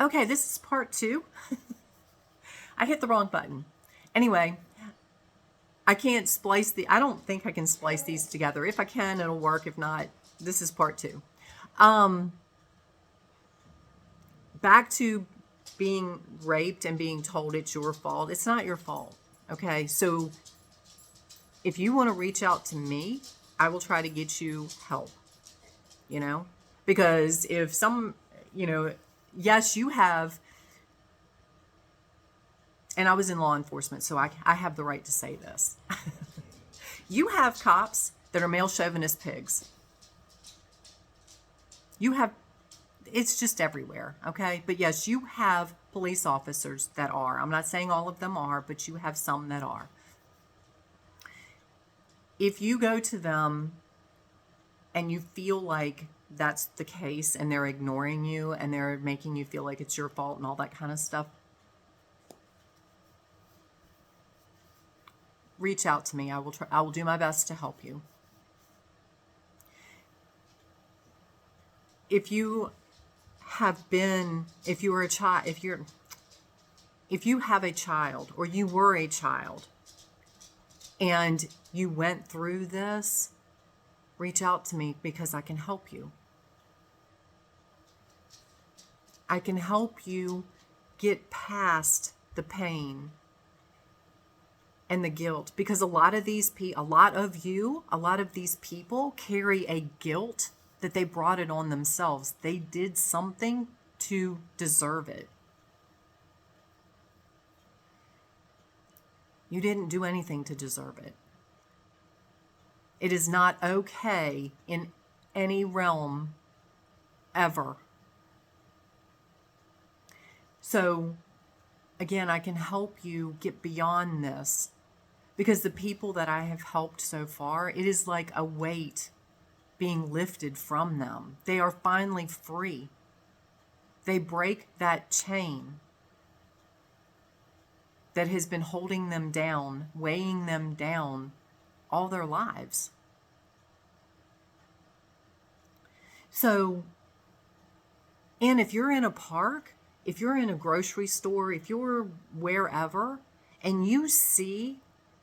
Okay, this is part 2. I hit the wrong button. Anyway, I don't think I can splice these together. If I can, it'll work. If not, this is part 2. Back to being raped and being told it's your fault. It's not your fault. Okay, so if you want to reach out to me, I will try to get you help, you know? Because if yes, you have, and I was in law enforcement, so I have the right to say this. You have cops that are male chauvinist pigs. You have, it's just everywhere, okay? But yes, you have police officers that are. I'm not saying all of them are, but you have some that are. If you go to them and you feel like that's the case and they're ignoring you and they're making you feel like it's your fault and all that kind of stuff, reach out to me. I will do my best to help you. If you have a child or you were a child and you went through this, reach out to me because I can help you. I can help you get past the pain and the guilt, because a lot of these people carry a guilt that they brought it on themselves. They did something to deserve it. You didn't do anything to deserve it. It is not okay in any realm ever. So, again, I can help you get beyond this, because the people that I have helped so far, it is like a weight being lifted from them. They are finally free. They break that chain that has been holding them down, weighing them down all their lives. So, and if you're in a park, if you're in a grocery store, if you're wherever, and you see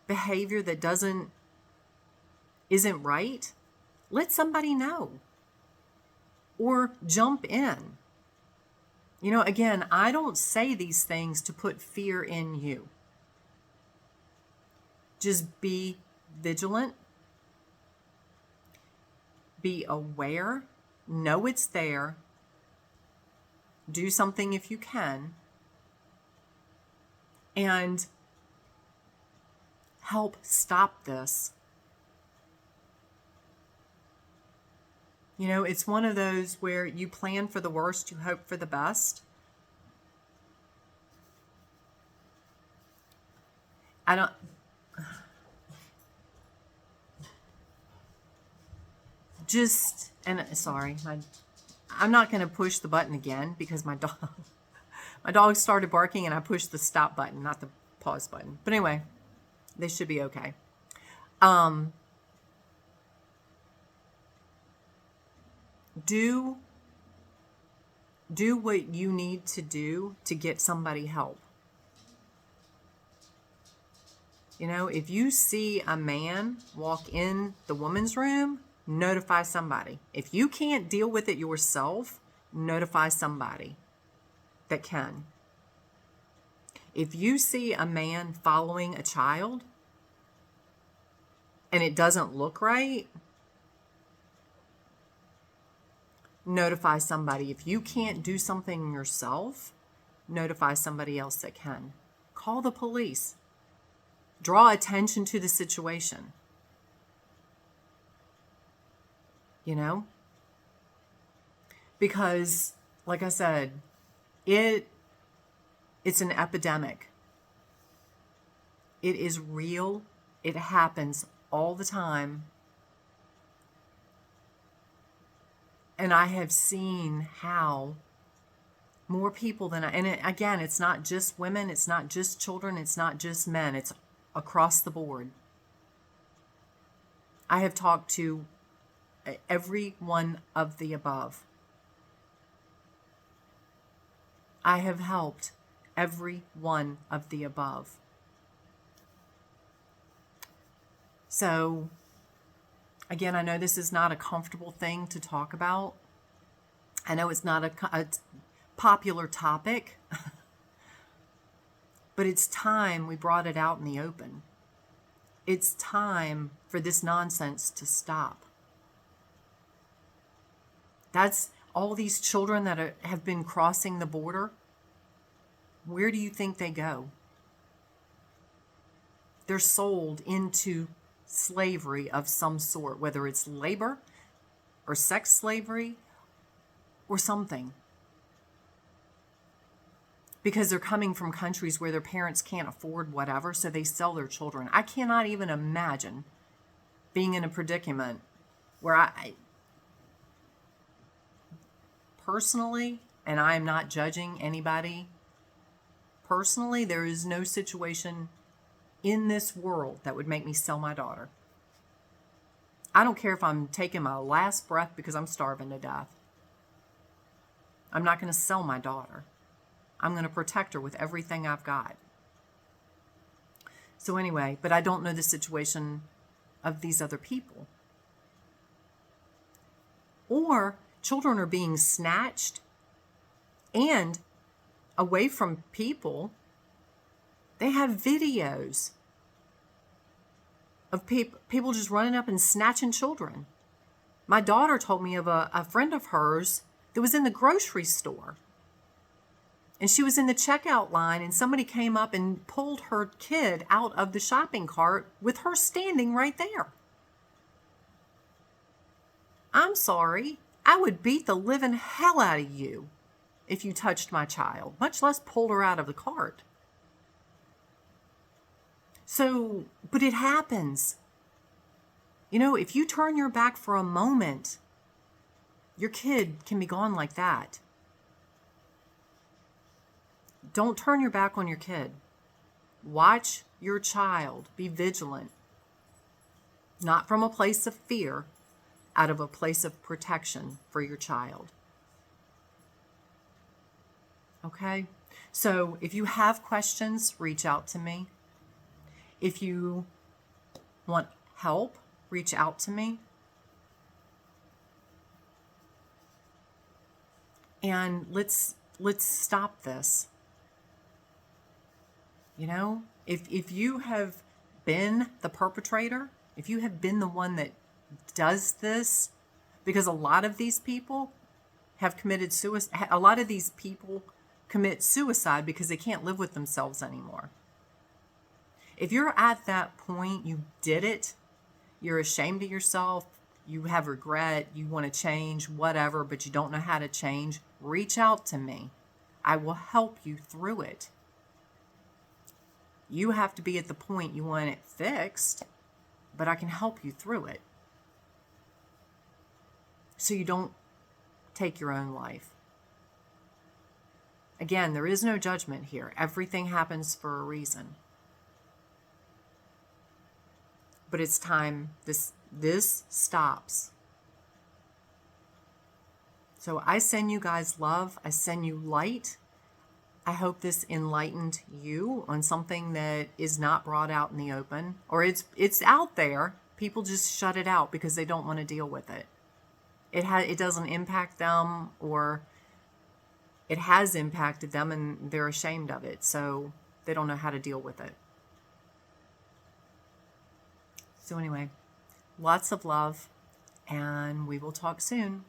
behavior that isn't right, let somebody know. Or jump in. Again, I don't say these things to put fear in you. Just be vigilant. Be aware. Know it's there. Do something if you can. And help stop this. It's one of those where you plan for the worst, you hope for the best. I'm not going to push the button again because my dog started barking and I pushed the stop button, not the pause button. But anyway, they should be okay. Do what you need to do to get somebody help. If you see a man walk in the woman's room, notify somebody. If you can't deal with it yourself, notify somebody that can. If you see a man following a child and it doesn't look right, notify somebody. If you can't do something yourself, notify somebody else that can. Call the police. Draw attention to the situation. Because, like I said, it's an epidemic. It is real. It happens all the time. And I have seen how more people again, it's not just women, it's not just children, it's not just men, it's across the board. I have talked to every one of the above. I have helped every one of the above. So, again, I know this is not a comfortable thing to talk about. I know it's not a popular topic, but it's time we brought it out in the open. It's time for this nonsense to stop. That's all these children that have been crossing the border. Where do you think they go? They're sold into slavery of some sort, whether it's labor or sex slavery or something. Because they're coming from countries where their parents can't afford whatever, so they sell their children. I cannot even imagine being in a predicament where I personally, and I am not judging anybody, personally, there is no situation in this world that would make me sell my daughter. I don't care if I'm taking my last breath because I'm starving to death. I'm not going to sell my daughter. I'm going to protect her with everything I've got. So anyway, but I don't know the situation of these other people. Or children are being snatched and away from people. They have videos of people just running up and snatching children. My daughter told me of a friend of hers that was in the grocery store. And she was in the checkout line, and somebody came up and pulled her kid out of the shopping cart with her standing right there. I'm sorry. I would beat the living hell out of you if you touched my child, much less pulled her out of the cart. So, but it happens. You know, if you turn your back for a moment, your kid can be gone like that. Don't turn your back on your kid. Watch your child. Be vigilant. Not from a place of fear, out of a place of protection for your child. Okay? So if you have questions, reach out to me. If you want help, reach out to me. And let's stop this. You know, if you have been the perpetrator, if you have been the one that does this, because a lot of these people have committed suicide. A lot of these people commit suicide because they can't live with themselves anymore. If you're at that point, you did it, you're ashamed of yourself, you have regret, you want to change, whatever, but you don't know how to change, reach out to me. I will help you through it. You have to be at the point you want it fixed, but I can help you through it. So you don't take your own life. Again, there is no judgment here. Everything happens for a reason. But it's time this stops. So I send you guys love. I send you light. I hope this enlightened you on something that is not brought out in the open, or it's out there. People just shut it out because they don't want to deal with it. It doesn't impact them, or it has impacted them and they're ashamed of it, so they don't know how to deal with it. So anyway, lots of love, and we will talk soon.